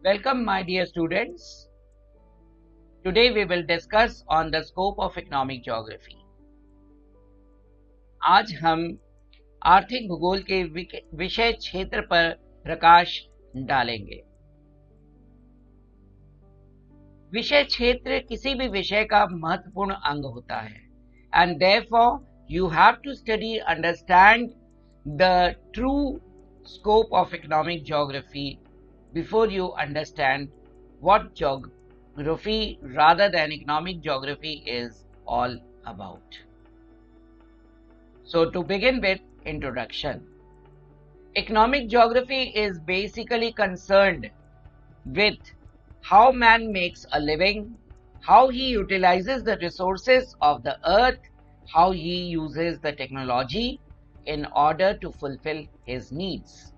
Welcome, my dear students. Today we will discuss on the scope of economic geography. आज हम आर्थिक भूगोल के विषय क्षेत्र पर प्रकाश डालेंगे। विषय क्षेत्र किसी भी विषय का महत्वपूर्ण अंग होता है and therefore you have to study, understand the true scope of economic geography before you understand what geography rather than economic geography is all about. So to begin with, introduction. Economic geography is basically concerned with how man makes a living, how he utilizes the resources of the earth, how he uses the technology in order to fulfill his needs,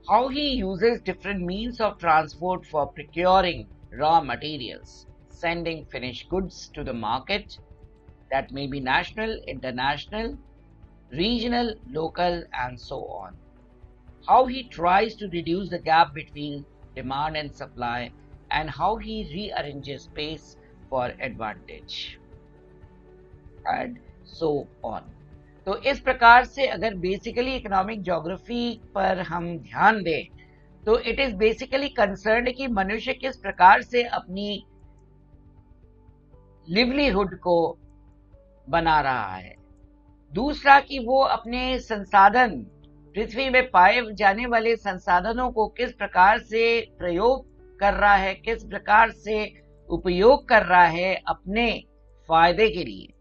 how he uses different means of transport for procuring raw materials, sending finished goods to the market, that may be national, international, regional, local, and so on. How he tries to reduce the gap between demand and supply, and how he rearranges space for advantage, and so on. तो इस प्रकार से अगर basically economic geography पर हम ध्यान दें तो इट इज बेसिकली कंसर्न कि मनुष्य किस प्रकार से अपनी लिवलीहुड को बना रहा है। दूसरा कि वो अपने संसाधन, पृथ्वी में पाए जाने वाले संसाधनों को किस प्रकार से प्रयोग कर रहा है, किस प्रकार से उपयोग कर रहा है अपने फायदे के लिए।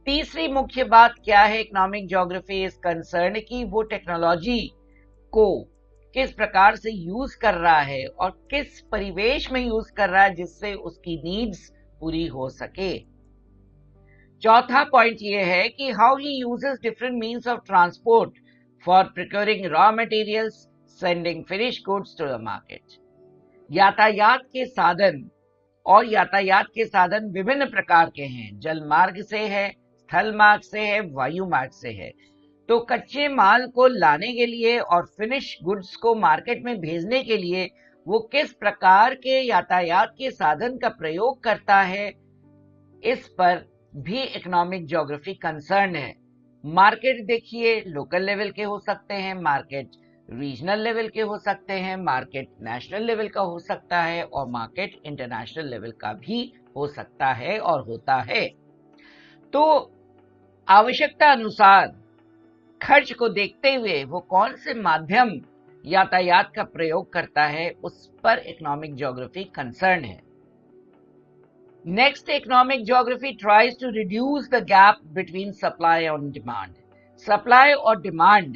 तीसरी मुख्य बात क्या है इकोनॉमिक ज्योग्राफी इज कंसर्न कि वो टेक्नोलॉजी को किस प्रकार से यूज कर रहा है और किस परिवेश में यूज कर रहा है जिससे उसकी नीड्स पूरी हो सके। चौथा पॉइंट ये है कि how he uses different means of transport for procuring raw materials, sending finish goods to the market. यातायात के साधन और यातायात के साधन विभिन्न प्रकार के हैं, जल मार्ग से है, स्थल मार्ग से है, वायु मार्ग से है। तो कच्चे माल को लाने के लिए और फिनिश गुड्स को मार्केट में भेजने के लिए वो किस प्रकार के यातायात के साधन का प्रयोग करता है, इस पर भी इकोनॉमिक ज्योग्राफी कंसर्न है। मार्केट देखिए लोकल लेवल के हो सकते हैं, मार्केट रीजनल लेवल के हो सकते हैं, मार्केट नेशनल लेवल का हो सकता है और मार्केट इंटरनेशनल लेवल का भी हो सकता है और होता है। तो आवश्यकता अनुसार खर्च को देखते हुए वो कौन से माध्यम यातायात का प्रयोग करता है उस पर इकोनॉमिक ज्योग्राफी कंसर्न है। Next, economic geography tries to reduce the gap between supply और डिमांड। सप्लाई और डिमांड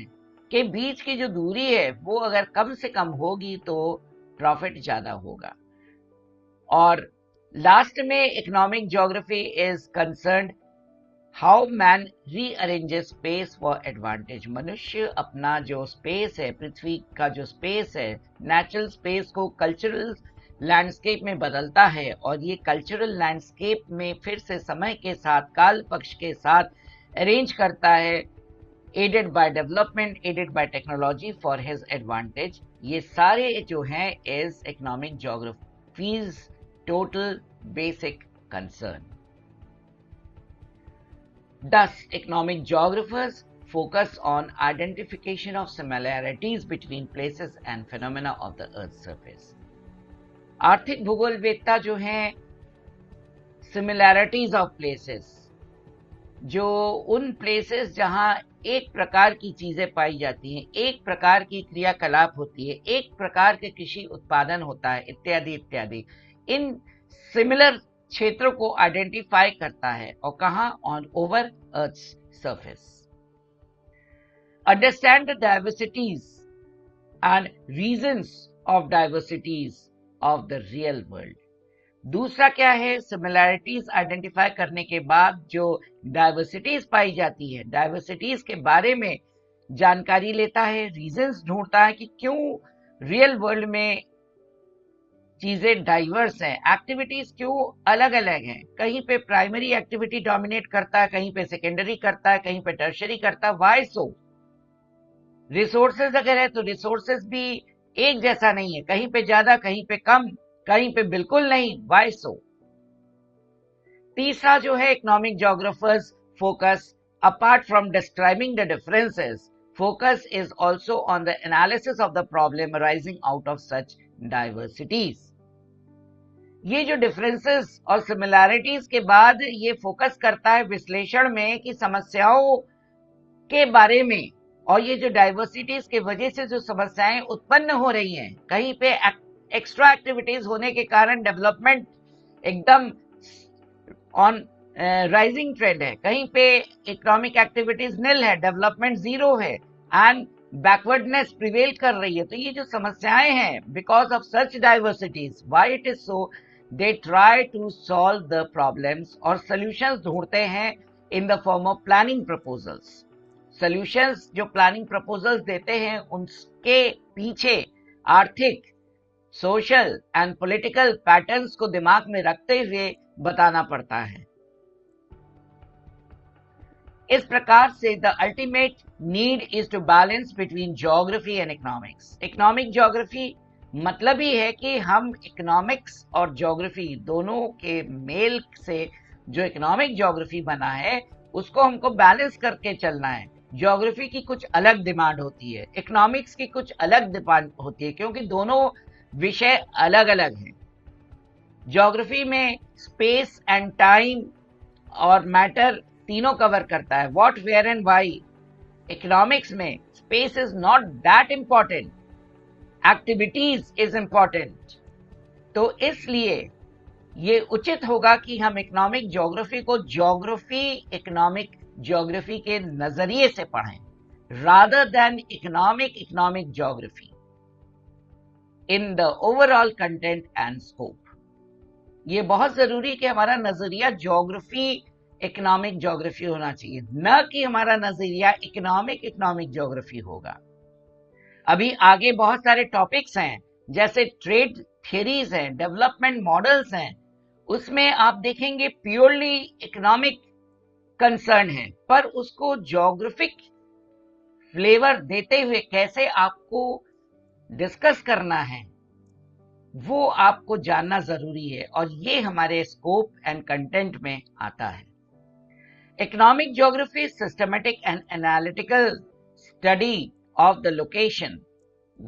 के बीच की जो दूरी है वो अगर कम से कम होगी तो प्रॉफिट ज्यादा होगा। और लास्ट में economic geography is concerned how man rearranges space for advantage. मनुष्य अपना जो स्पेस है, पृथ्वी का जो स्पेस है, नेचुरल स्पेस को कल्चरल लैंडस्केप में बदलता है और ये कल्चरल लैंडस्केप में फिर से समय के साथ, काल पक्ष के साथ अरेंज करता है, added by development, added by technology for his advantage. ये सारे जो हैं is economic geography's total basic concern. Thus, economic geographers focus on identification of similarities between places and phenomena of the Earth's surface. आर्थिक भूगोलवेत्ता जो हैं similarities of places, जो उन places जहां एक प्रकार की चीजें पाई जाती हैं, एक प्रकार की क्रियाकलाप होती है, एक प्रकार के कृषि उत्पादन होता है, इत्यादि इत्यादि, इन सिमिलर क्षेत्रों को आइडेंटिफाई करता है और कहां on over earth's surface. Understand the diversities and reasons of diversities of the real world. दूसरा क्या है, सिमिलैरिटीज आइडेंटिफाई करने के बाद जो डाइवर्सिटीज पाई जाती है, डाइवर्सिटीज के बारे में जानकारी लेता है, रीजंस ढूंढता है कि क्यों रियल वर्ल्ड में चीजें डाइवर्स हैं, एक्टिविटीज क्यों अलग अलग हैं। कहीं पे प्राइमरी एक्टिविटी डोमिनेट करता है, कहीं पे सेकेंडरी करता है, कहीं पे टर्शरी करता है। Why so? रिसोर्सेज अगर है तो रिसोर्सेज भी एक जैसा नहीं है, कहीं पे ज्यादा, कहीं पे कम, कहीं पे बिल्कुल नहीं। वाई सो? तीसरा जो है, economic geographers focus apart from describing the differences, focus is also on the analysis of the problem arising out of such diversities. ये जो डिफरेंसेस और सिमिलैरिटीज के बाद ये फोकस करता है विश्लेषण में कि समस्याओं के बारे में, और ये जो डाइवर्सिटीज के वजह से जो समस्याएं उत्पन्न हो रही हैं, कहीं पे एक्स्ट्रा एक्टिविटीज होने के कारण डेवलपमेंट एकदम ऑन राइजिंग ट्रेंड है, कहीं पे इकोनॉमिक एक्टिविटीज निल है, डेवलपमेंट जीरो है, एंड बैकवर्डनेस प्रिवेल कर रही है। तो ये जो समस्याएं हैं, because of such diversities, why it is so, they try to solve the problems, और सॉल्यूशंस ढूंढते हैं in the form of planning proposals. Solutions जो प्लानिंग प्रपोजल्स देते हैं, उनके पीछे आर्थिक, सोशल एंड पॉलिटिकल पैटर्न्स को दिमाग में रखते हुए बताना पड़ता है। इस प्रकार से the ultimate need is to balance between geography and economics. Economic geography मतलब ही है कि हम इकोनॉमिक्स और ज्योग्राफी दोनों के मेल से जो इकोनॉमिक ज्योग्राफी बना है, उसको हमको बैलेंस करके चलना है। ज्योग्राफी की कुछ अलग डिमांड होती है, इकोनॉमिक्स की कुछ अलग डिमांड होती है, क्योंकि दोनों विषय अलग अलग हैं। ज्योग्राफी में स्पेस एंड टाइम और मैटर तीनों कवर करता है, what, where and why. Economics में space is not that important, activities is important. तो इसलिए ये उचित होगा कि हम इकोनॉमिक ज्योग्राफी को ज्योग्राफी इकोनॉमिक ज्योग्राफी के नजरिए से पढ़ें, rather than economic geography in the overall content and scope. ये बहुत जरूरी कि हमारा नजरिया ज्योग्राफी इकोनॉमिक ज्योग्राफी होना चाहिए, न कि हमारा नजरिया इकोनॉमिक ज्योग्राफी होगा। अभी आगे बहुत सारे टॉपिक्स हैं, जैसे ट्रेड थियरीज हैं, डेवलपमेंट मॉडल्स हैं, उसमें आप देखेंगे प्योरली इकोनॉमिक कंसर्न है, पर उसको ज्योग्राफिक फ्लेवर देते हुए कैसे आपको डिस्कस करना है, वो आपको जानना जरूरी है, और ये हमारे स्कोप एंड कंटेंट में आता है। Economic geography is systematic and analytical study of the location,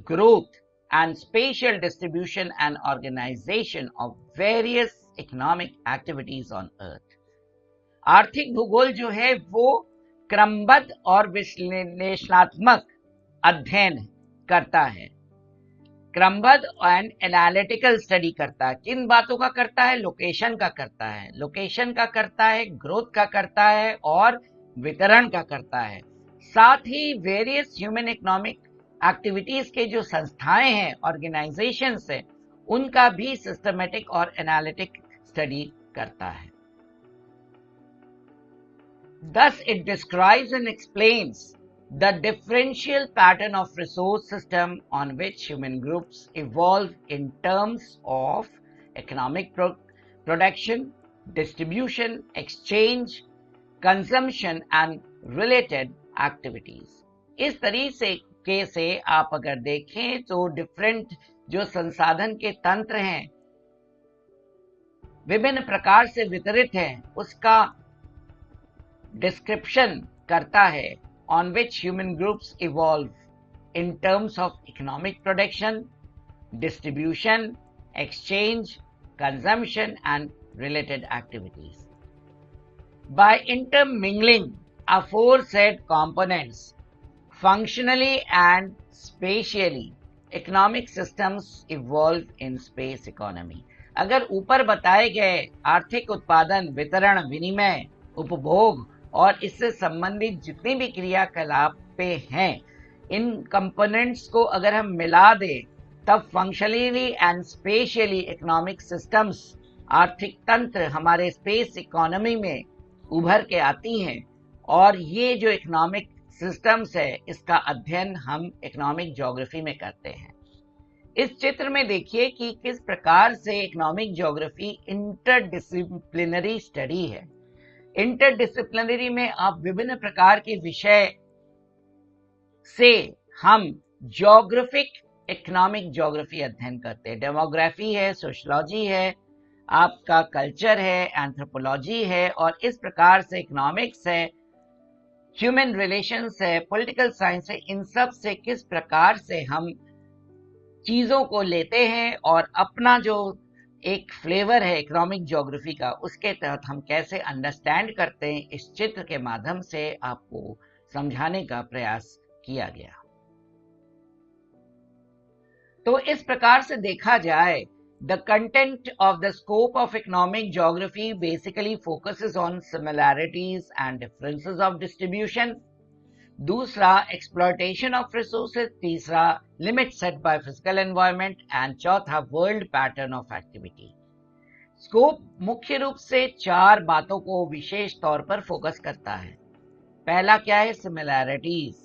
growth, and spatial distribution and organization of various economic activities on earth. आर्थिक भूगोल जो है वो क्रमबद्ध और विश्लेषणात्मक अध्ययन करता है, क्रमबद्ध एंड एनालिटिकल स्टडी करता है। किन बातों का करता है? लोकेशन का करता है, ग्रोथ का करता है, और वितरण का करता है। साथ ही वेरियस ह्यूमन इकोनॉमिक एक्टिविटीज के जो संस्थाएं हैं, ऑर्गेनाइजेशंस हैं, उनका भी सिस्टमेटिक और एनालिटिक स्टडी करता है। Thus it describes and explains the differential pattern of resource system on which human groups evolve in terms of economic production, distribution, exchange, consumption and related activities. इस तरीके से आप अगर देखें तो डिफरेंट जो संसाधन के तंत्र हैं, विभिन्न प्रकार से वितरित हैं, उसका डिस्क्रिप्शन करता है, on which human groups evolve in terms of economic production, distribution, exchange, consumption, and related activities. By intermingling aforesaid components functionally and spatially, economic systems evolve in space economy. अगर ऊपर बताए गए आर्थिक उत्पादन, वितरण, विनिमय, उपभोग और इससे संबंधित जितनी भी क्रियाकलाप पे हैं, इन कंपोनेंट्स को अगर हम मिला दें, तब functionally and specially economic systems, आर्थिक तंत्र हमारे स्पेस इकोनॉमी में उभर के आती हैं, और ये जो इकोनॉमिक सिस्टम्स है, इसका अध्ययन हम इकोनॉमिक ज्योग्राफी में करते हैं। इस चित्र में देखिए कि किस प्रकार से इकोनॉमिक ज्योग्राफी इंटरडिसिप्लिनरी स्टडी है। इंटरडिसिप्लिनरी में आप विभिन्न प्रकार के विषय से हम ज्योग्राफिक इकोनॉमिक ज्योग्राफी अध्ययन करते हैं। डेमोग्राफी है, सोशलॉजी है, आपका कल्चर है, एंथ्रोपोलॉजी है, और इस प्रकार से इकोनॉमिक्स है, ह्यूमन रिलेशंस है, पॉलिटिकल साइंस है। इन सब से किस प्रकार से हम चीजों को लेते हैं और अपना जो एक फ्लेवर है इकोनॉमिक ज्योग्राफी का, उसके तहत हम कैसे अंडरस्टैंड करते हैं, इस चित्र के माध्यम से आपको समझाने का प्रयास किया गया। तो इस प्रकार से देखा जाए, the content of the scope of economic geography basically focuses on similarities and differences of distribution. दूसरा, एक्सप्लॉयटेशन ऑफ रिसोर्सेज। तीसरा, limit set by physical environment. And चौथा, world pattern of activity. Scope मुख्य रूप से 4 बातों को विशेष तौर पर फोकस करता है। पहला क्या है? सिमिलैरिटीज,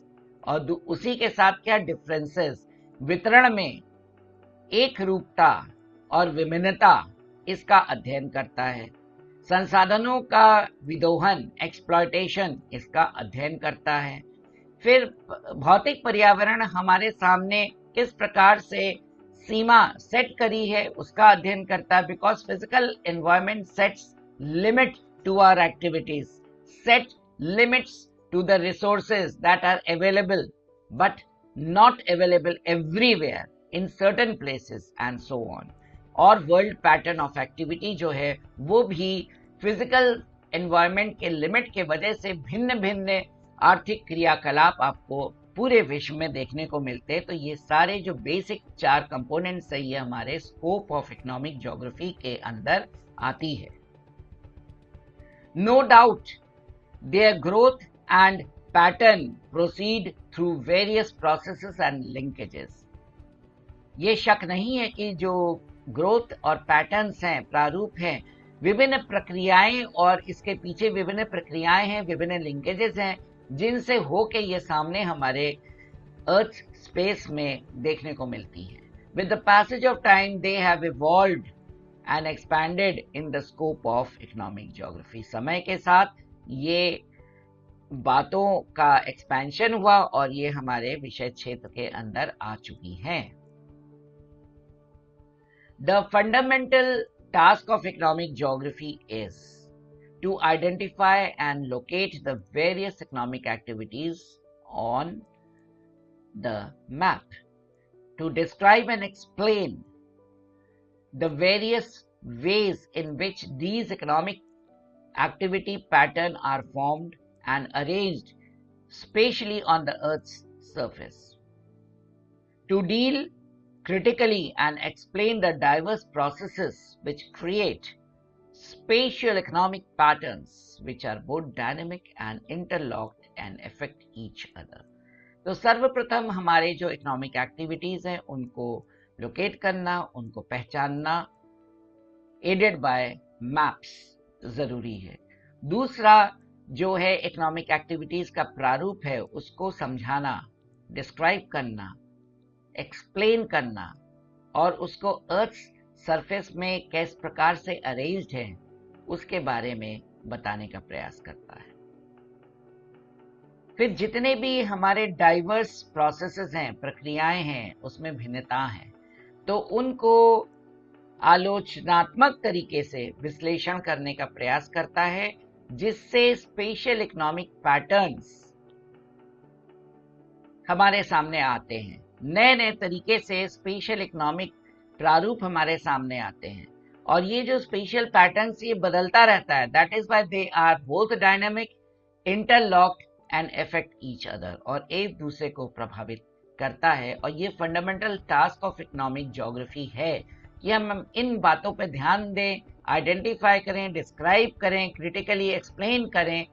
और उसी के साथ क्या? डिफरेंसेस। वितरण में एक रूपता और विभिन्नता, इसका अध्ययन करता है। संसाधनों का विदोहन, एक्सप्लॉयटेशन, इसका अध्ययन करता है। फिर भौतिक पर्यावरण हमारे सामने किस प्रकार से सीमा सेट करी है, उसका अध्ययन करता है। Because physical environment sets limit to our activities, set limits to the resources that are available but not available everywhere in certain places and so on। और वर्ल्ड पैटर्न ऑफ एक्टिविटी जो है वो भी फिजिकल एनवायरनमेंट के limit के वजह से भिन्न भिन्न आर्थिक क्रियाकलाप आपको पूरे विश्व में देखने को मिलते हैं। तो ये सारे जो बेसिक 4 कंपोनेंट्स है, ये हमारे स्कोप ऑफ इकोनॉमिक ज्योग्राफी के अंदर आती है। No doubt there growth and pattern proceed through various processes and linkages। ये शक नहीं है कि जो ग्रोथ और पैटर्न्स हैं, प्रारूप हैं, विभिन्न प्रक्रियाएं, और इसके पीछे विभिन्न प्रक्रियाएं हैं, विभिन्न लिंकेजेस हैं, जिनसे होके ये सामने हमारे अर्थ स्पेस में देखने को मिलती है। With the passage of time they have evolved and expanded in the scope of economic geography. समय के साथ ये बातों का एक्सपेंशन हुआ और ये हमारे विषय क्षेत्र के अंदर आ चुकी हैं। The fundamental task of economic geography is to identify and locate the various economic activities on the map, to describe and explain the various ways in which these economic activity pattern are formed and arranged spatially on the Earth's surface, to deal critically and explain the diverse processes which create spatial economic patterns which are both dynamic and interlocked and affect each other। तो सर्वप्रथम हमारे जो economic activities हैं उनको locate करना, उनको पहचानना added by maps जरूरी है। दूसरा जो है इकोनॉमिक एक्टिविटीज का प्रारूप है, उसको समझाना, डिस्क्राइब करना, एक्सप्लेन करना, और उसको अर्थ सरफेस में किस प्रकार से अरेंज्ड है उसके बारे में बताने का प्रयास करता है। फिर जितने भी हमारे डाइवर्स प्रोसेसेस हैं, प्रक्रियाएं हैं, उसमें भिन्नता है, तो उनको आलोचनात्मक तरीके से विश्लेषण करने का प्रयास करता है, जिससे स्पेशल इकोनॉमिक पैटर्न्स हमारे सामने आते हैं। नए नए तरीके से स्पेशल इकोनॉमिक प्रारूप हमारे सामने आते हैं, और ये जो स्पेशल पैटर्न्स ये बदलता रहता है। That is why they are both dynamic, interlocked and affect each other, और एक दूसरे को प्रभावित करता है। और ये fundamental task of economic geography है कि हम इन बातों पर ध्यान दें, आइडेंटिफाई करें, डिस्क्राइब करें, क्रिटिकली एक्सप्लेन करें,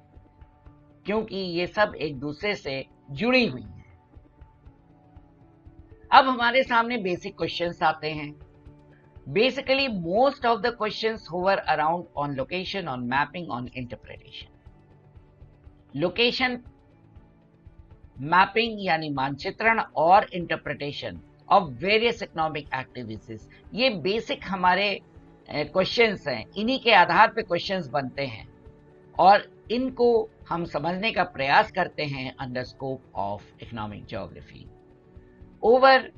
क्योंकि ये सब एक दूसरे से जुड़ी हुई हैं। अब हमारे सामने बेसिक क्वेश्चंस आते हैं। Basically most of the questions hover around on location, on mapping, on interpretation. Location, mapping यानी मानचित्रण, और interpretation of various economic activities, ये बेसिक हमारे क्वेश्चंस हैं। इन्हीं के आधार पे क्वेश्चंस बनते हैं और इनको हम समझने का प्रयास करते हैं under scope of economic geography. Over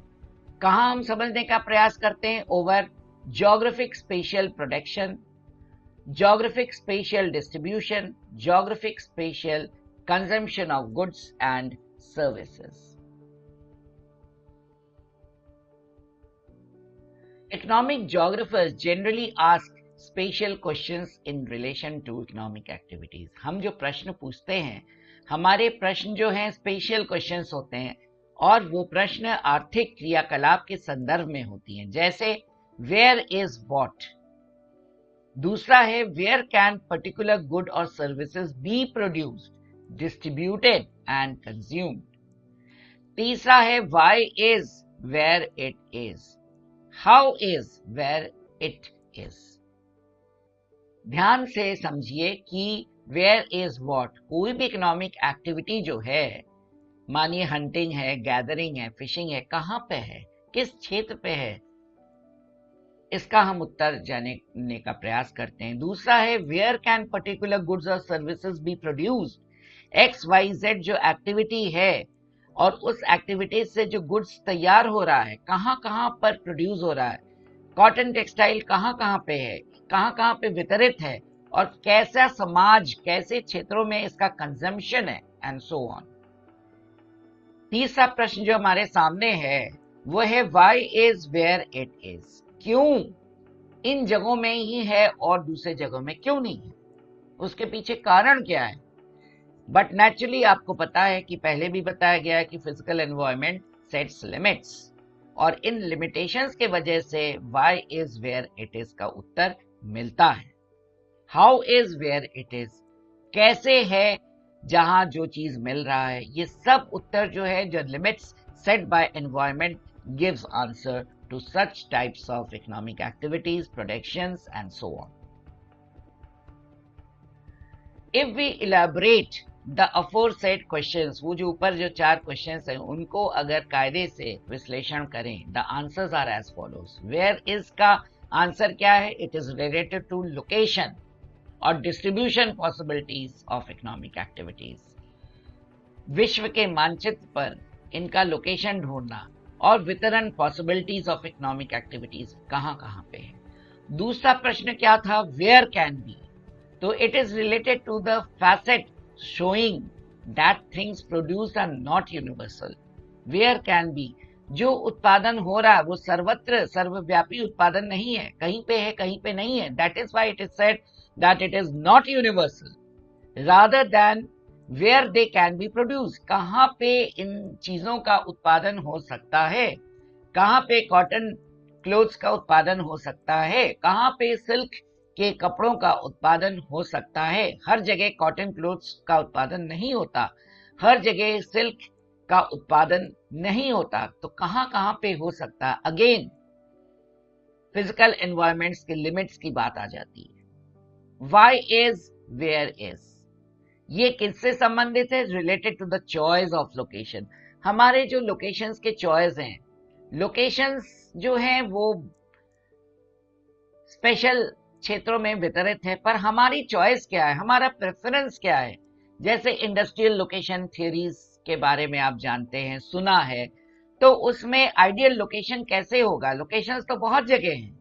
कहाँ हम समझने का प्रयास करते हैं? Over geographic spatial protection, geographic spatial distribution, geographic spatial consumption of goods and services. Economic geographers generally ask spatial questions in relation to economic activities. हम जो प्रश्न पूछते हैं, हमारे प्रश्न जो हैं स्पेशल क्वेश्चंस होते हैं और वो प्रश्न आर्थिक क्रियाकलाप के संदर्भ में होती हैं, जैसे वेयर इज वॉट। दूसरा है वेयर कैन पर्टिकुलर गुड और services be produced, distributed and consumed. तीसरा है why is where it is, how is where it is. ध्यान से समझिए कि वेयर इज वॉट, कोई भी इकोनॉमिक एक्टिविटी जो है, मानिए हंटिंग है, गैदरिंग है, फिशिंग है, कहाँ पे है, किस क्षेत्र पे है, इसका हम उत्तर जानने का प्रयास करते हैं। दूसरा है वेयर कैन पर्टिकुलर गुड्स और services be produced. X Y Z जो एक्टिविटी है और उस एक्टिविटी से जो गुड्स तैयार हो रहा है, कहाँ कहाँ पर प्रोड्यूस हो रहा है, कॉटन टेक्सटाइल कहाँ कहाँ पे है, कहाँ कहाँ पे वितरित है और कैसा समाज, कैसे क्षेत्रों में इसका कंजम्पशन है, एंड सो ऑन। तीसरा प्रश्न जो हमारे सामने है वो है why is where it is, क्यों इन जगहों में ही है और दूसरे जगहों में क्यों नहीं है, उसके पीछे कारण क्या है। बट नेचुरली आपको पता है कि पहले भी बताया गया है कि फिजिकल एनवायरनमेंट सेट्स लिमिट्स और इन लिमिटेशंस के वजह से why is where it is का उत्तर मिलता है। How is where it is, कैसे है जहां जो चीज मिल रहा है, ये सब उत्तर जो है जो limits set by environment gives answer to such types of economic activities, productions and so on. If we elaborate the aforesaid questions, वो जो ऊपर जो 4 questions हैं उनको अगर कायदे से विश्लेषण करें, the answers are as follows. Where is का आंसर क्या है? It is related to location और distribution possibilities of economic activities. विश्व के मानचित्र पर इनका लोकेशन ढूंढना और वितरण पॉसिबिलिटीज ऑफ इकोनॉमिक एक्टिविटीज कहां कहां पे है। दूसरा प्रश्न क्या था? वेयर कैन बी, तो it is related to the facet showing that things produced are not universal. Where can be, जो उत्पादन हो रहा है वो सर्वत्र सर्वव्यापी उत्पादन नहीं है, कहीं पे है कहीं पे नहीं है। That is why it is said that it is not universal rather than where they can be produce, कहाँ पे इन चीजों का उत्पादन हो सकता है, कहाँ पे कॉटन क्लोथ्स का उत्पादन हो सकता है, कहाँ पे सिल्क के कपड़ों का उत्पादन हो सकता है। हर जगह कॉटन क्लोथ्स का उत्पादन नहीं होता, हर जगह सिल्क का उत्पादन नहीं होता, तो कहाँ कहाँ पे हो सकता है। अगेन फिजिकल एनवायरनमेंट्स के लिमिट्स की बात आ जाती है। व्हाई इज वेयर इज, ये किससे संबंधित है? Related to the choice of location. हमारे जो लोकेशंस के चॉइस हैं, लोकेशंस जो हैं वो स्पेशल क्षेत्रों में वितरित है, पर हमारी चॉइस क्या है, हमारा प्रेफरेंस क्या है। जैसे इंडस्ट्रियल लोकेशन थ्योरीज के बारे में आप जानते हैं, सुना है, तो उसमें आइडियल लोकेशन कैसे होगा। लोकेशंस तो बहुत जगह हैं,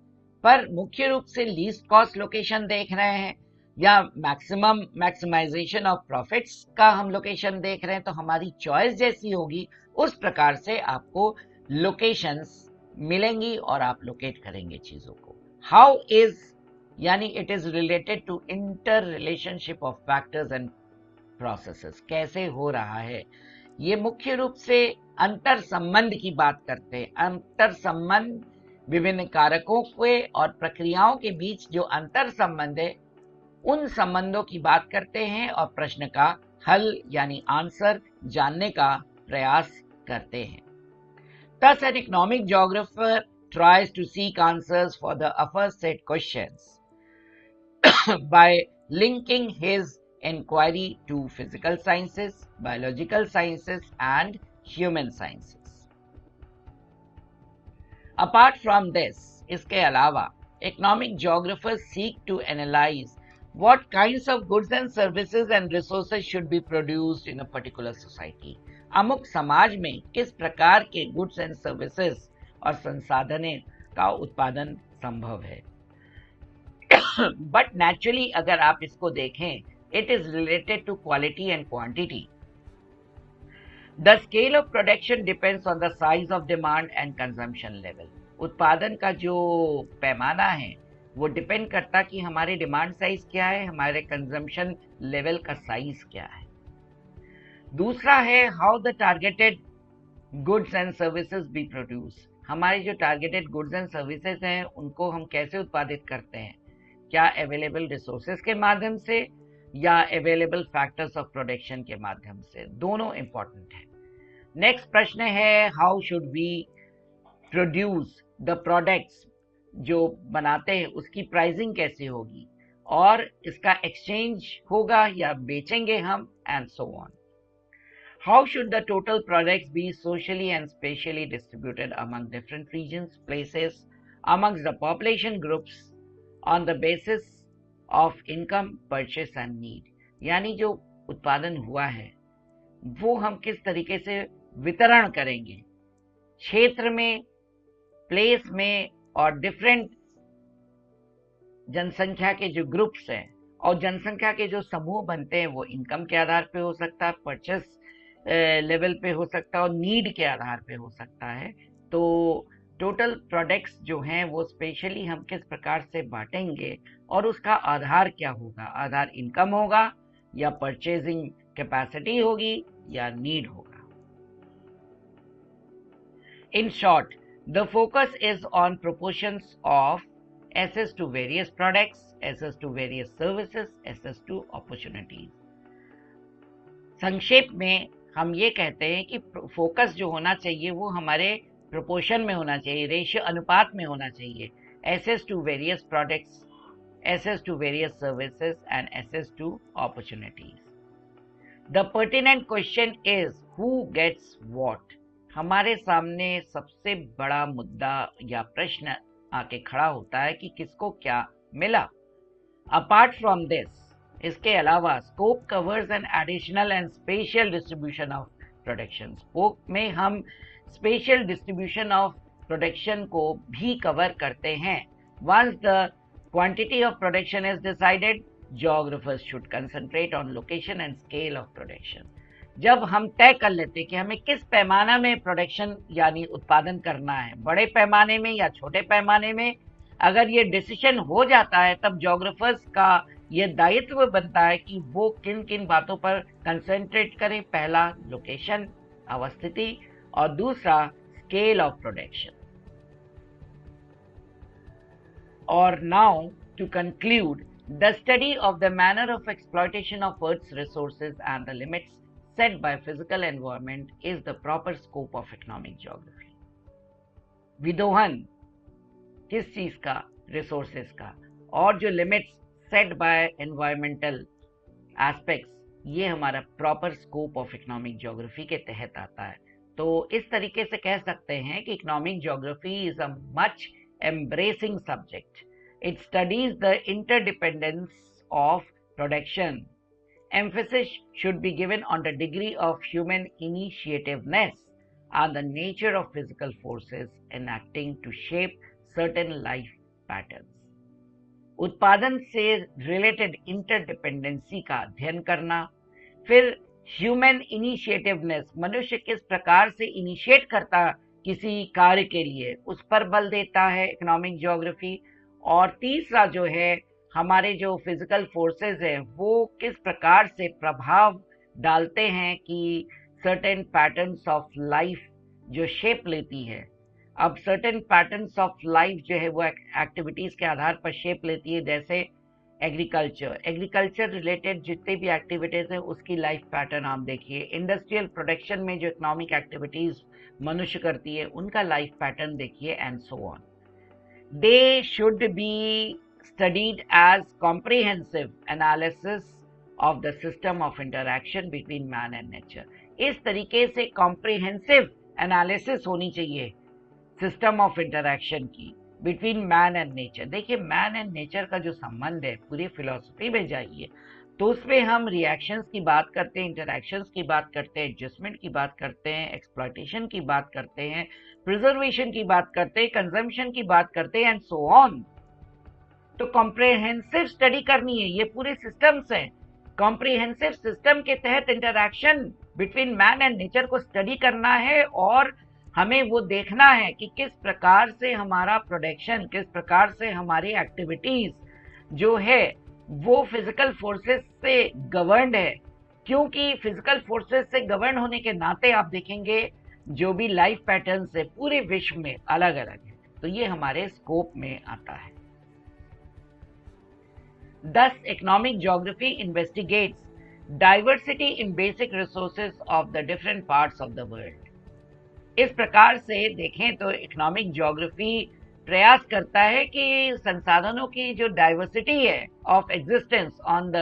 पर मुख्य रूप से लीस्ट कॉस्ट लोकेशन देख रहे हैं या मैक्सिमाइजेशन ऑफ प्रॉफिट्स का हम लोकेशन देख रहे हैं, तो हमारी चॉइस जैसी होगी उस प्रकार से आपको लोकेशंस मिलेंगी और आप लोकेट करेंगे चीजों को। हाउ इज यानी it is related to interrelationship of factors and processes, कैसे हो रहा है। ये मुख्य रूप से अंतर संबंध की बात करते हैं। अंतर संबंध विभिन्न कारकों के और प्रक्रियाओं के बीच जो अंतर संबंध है उन संबंधों की बात करते हैं और प्रश्न का हल यानी आंसर जानने का प्रयास करते हैं। Thus, an economic geographer tries to seek answers for the aforesaid questions by linking his inquiry to physical sciences, biological sciences, and human sciences. Apart from this, इसके अलावा economic geographers seek to analyze what kinds of goods and services and resources should be produced in a particular society. अमुक समाज में किस प्रकार के goods and services और संसाधनों का उत्पादन संभव है। बट नेचुरली अगर आप इसको देखें, it is related to quality and quantity. The scale of production depends on the size of demand and consumption level. उत्पादन का जो पैमाना है वो डिपेंड करता कि हमारे डिमांड साइज क्या है, हमारे कंजम्पशन लेवल का साइज क्या है। दूसरा है how the targeted goods and services B produce. हमारे जो टारगेटेड गुड्स एंड सर्विसेज हैं उनको हम कैसे उत्पादित करते हैं, क्या अवेलेबल रिसोर्सेज के माध्यम से या अवेलेबल फैक्टर्स ऑफ प्रोडक्शन के माध्यम से, दोनों इंपॉर्टेंट है। नेक्स्ट प्रश्न है how should we produce the products, जो बनाते हैं उसकी प्राइसिंग कैसे होगी और इसका एक्सचेंज होगा या बेचेंगे हम, and so on. How should the total products be socially and spatially distributed among different regions, places, amongst the population groups on the basis of income, purchase and need. यानी जो उत्पादन हुआ है वो हम किस तरीके से वितरण करेंगे, क्षेत्र में, प्लेस में, और डिफरेंट जनसंख्या के जो ग्रुप्स हैं और जनसंख्या के जो समूह बनते हैं वो इनकम के आधार पे हो सकता है, परचेस लेवल पे हो सकता है और नीड के आधार पे हो सकता है। तो टोटल प्रोडक्ट्स जो हैं वो स्पेशली हम किस प्रकार से बांटेंगे और उसका आधार क्या होगा, आधार इनकम होगा या परचेजिंग कैपेसिटी होगी या नीड होगा। In short, the focus is on proportions of access to various products, access to various services, access to opportunities। संक्षेप में हम ये कहते हैं कि फोकस जो होना चाहिए वो हमारे प्रोपोर्शन में होना चाहिए, रेशियो अनुपात में होना चाहिए। access to various products, access to various services and access to opportunities। The pertinent question is who gets what। हमारे सामने सबसे बड़ा मुद्दा या प्रश्न आके खड़ा होता है कि किसको क्या मिला। अपार्ट फ्रॉम दिस, इसके अलावा scope covers an additional and special distribution of production. Scope में हम स्पेशल डिस्ट्रीब्यूशन ऑफ प्रोडक्शन को भी कवर करते हैं। Once the quantity of production is decided, geographers should concentrate on location and scale of production. जब हम तय कर लेते हैं कि हमें किस पैमाने में प्रोडक्शन यानी उत्पादन करना है, बड़े पैमाने में या छोटे पैमाने में, अगर ये डिसीजन हो जाता है तब ज्योग्राफर्स का ये दायित्व बनता है कि वो किन किन बातों पर कंसंट्रेट करें। पहला लोकेशन, अवस्थिति, और दूसरा स्केल ऑफ प्रोडक्शन। और now to conclude, the study of the manner of exploitation of earth's resources and the limits set by physical environment is the proper scope of economic geography। विदोहन किस चीज का, resources का, और जो limits set bye environmental aspects, ये हमारा proper scope of economic geography के तहत आता है। तो इस तरीके से कह सकते हैं कि economic geography is a much embracing subject. It studies the interdependence of production. Emphasis should be given on the degree of human initiativeness and the nature of physical forces enacting to shape certain life patterns। उत्पादन से related interdependency का अध्ययन करना, फिर human इनिशिएटिवनेस, मनुष्य किस प्रकार से इनिशिएट करता किसी कार्य के लिए, उस पर बल देता है इकोनॉमिक ज्योग्राफी। और तीसरा जो है, हमारे जो फिजिकल फोर्सेस हैं वो किस प्रकार से प्रभाव डालते हैं कि सर्टेन पैटर्न्स ऑफ लाइफ जो शेप लेती है। अब सर्टेन पैटर्न्स ऑफ लाइफ जो है वो एक्टिविटीज के आधार पर शेप लेती है, जैसे एग्रीकल्चर रिलेटेड जितने भी एक्टिविटीज हैं उसकी लाइफ पैटर्न आप देखिए। इंडस्ट्रियल प्रोडक्शन में जो इकोनॉमिक एक्टिविटीज मनुष्य करती है उनका लाइफ पैटर्न देखिए, and so on. They should be studied as comprehensive analysis of the system of interaction between man and nature। इस तरीके से comprehensive analysis होनी चाहिए system of interaction की between man and nature। देखिए, man and nature का जो संबंध है, पूरी फिलॉसफी में जाइए, तो उसमें हम रिएक्शंस की बात करते हैं, इंटरैक्शंस की बात करते हैं, एडजस्टमेंट की बात करते हैं, एक्सप्लॉयटेशन की बात करते हैं, प्रिजर्वेशन की बात करते हैं, कंजम्पशन की बात करते हैं, एंड सो ऑन। तो कॉम्प्रिहेंसिव स्टडी करनी है, ये पूरे सिस्टम्स हैं। कॉम्प्रिहेंसिव सिस्टम के तहत interaction between man and nature को स्टडी करना है, और हमें वो देखना है कि किस प्रकार से हमारा प्रोडक्शन, किस प्रकार से हमारी एक्टिविटीज जो है वो फिजिकल फोर्सेस से गवर्नड है। क्योंकि फिजिकल फोर्सेस से गवर्न होने के नाते आप देखेंगे जो भी लाइफ पैटर्न है पूरे विश्व में अलग अलग है, तो ये हमारे स्कोप में आता है। Thus, economic geography investigates diversity in basic resources of the different parts of the world. इस प्रकार से देखें तो इकोनॉमिक ज्योग्राफी प्रयास करता है कि संसाधनों की जो डाइवर्सिटी है of existence on the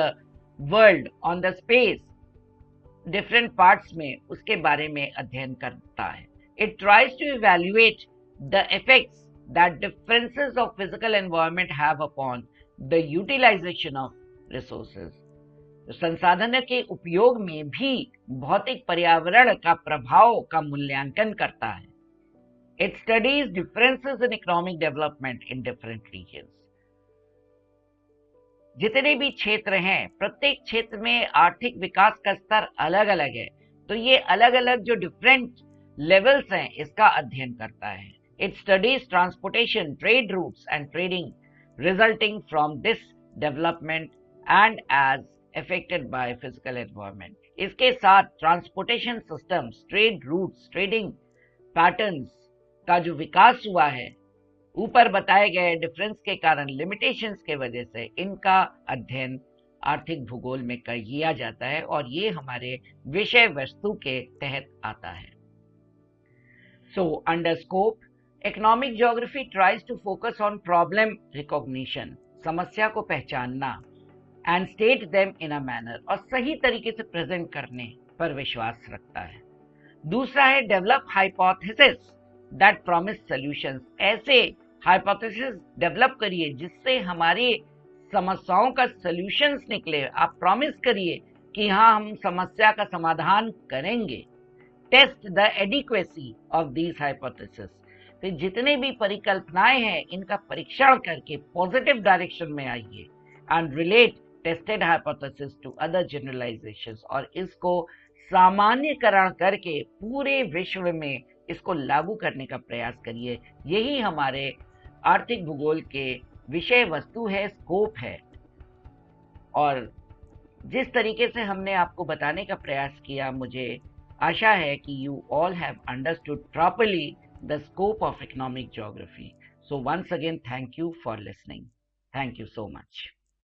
world, on the space, different parts में, उसके बारे में अध्ययन करता है। It tries to evaluate the effects that differences of physical environment have upon the utilisation of resources. संसाधन के उपयोग में भी भौतिक पर्यावरण का प्रभाव का मूल्यांकन करता है। It studies differences in economic development in different regions. जितने भी क्षेत्र हैं, प्रत्येक क्षेत्र में आर्थिक विकास का स्तर अलग अलग है, तो ये अलग अलग जो डिफरेंट लेवल्स हैं इसका अध्ययन करता है। It studies transportation, trade routes and trading resulting from this development and as affected by physical environment। इसके साथ transportation systems, trade routes, trading patterns का जो विकास हुआ है ऊपर बताए गए डिफरेंस के कारण, लिमिटेशंस के वजह से, इनका अध्ययन आर्थिक भूगोल में किया जाता है, और ये हमारे विषय वस्तु के तहत आता है। So under scope, economic geography tries to focus on problem recognition, समस्या को पहचानना, and state them in a manner, और सही तरीके से प्रेजेंट करने पर विश्वास रखता है। दूसरा है develop hypothesis that promise solutions, ऐसे हाइपोथेसिस डेवलप करिए जिससे हमारी समस्याओं का सॉल्यूशंस निकले। आप प्रॉमिस करिए कि हाँ, हम समस्या का समाधान करेंगे। Test the adequacy of these hypothesis, तो जितने भी परिकल्पनाएं हैं इनका परीक्षण करके पॉजिटिव डायरेक्शन में आइए, and relate tested hypothesis to other generalisations, और इसको सामान्यकरण करके पूरे विश्व में इसको लागू करने का प्रयास करिए। यही हमारे आर्थिक भूगोल के विषय वस्तु है, स्कोप है। और जिस तरीके से हमने आपको बताने का प्रयास किया, मुझे आशा है कि you all have understood properly the scope of economic geography. So once again, thank you for listening. Thank you so much.